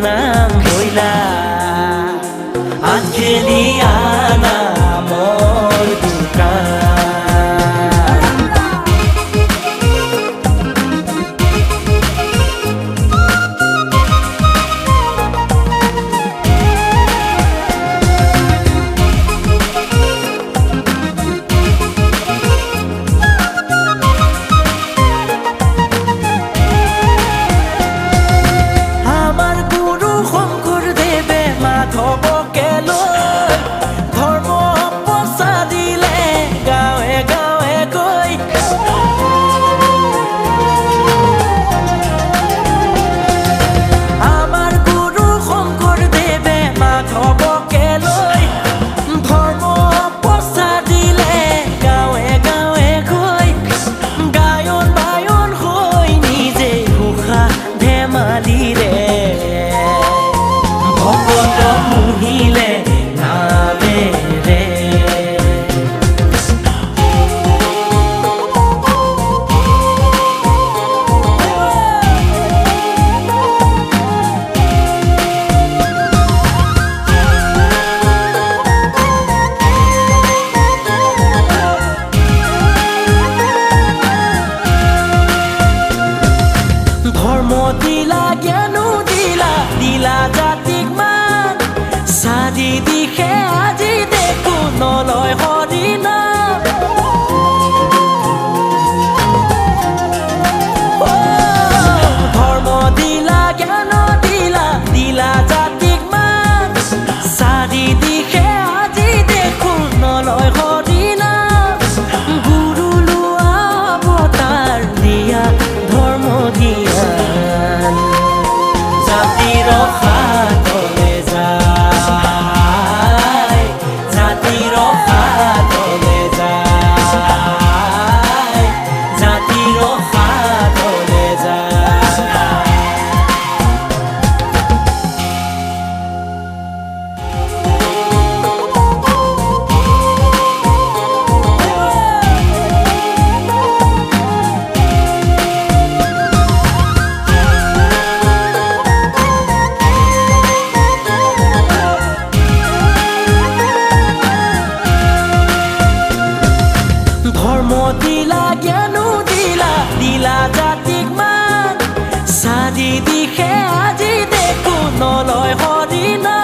নাম বইলা আঞ্জেলিয়া নামৰ দোকান দিলা জ্ঞানো দিলা জাতিক মান সাজি দিশে আজি দেখো নলয় হৰিণা ধৰ্ম দিলা জ্ঞান দিলা জাতিক মান সাজি দিশে আজি দেখো নলয় হৰিণা গুৰু লোৱা অৱতাৰ দিয়া ধৰ্ম দিয়া দিলা জ্ঞানো দিলা জাতিক মান সাজি দিশে আজি দেখো নলয় হৰিণা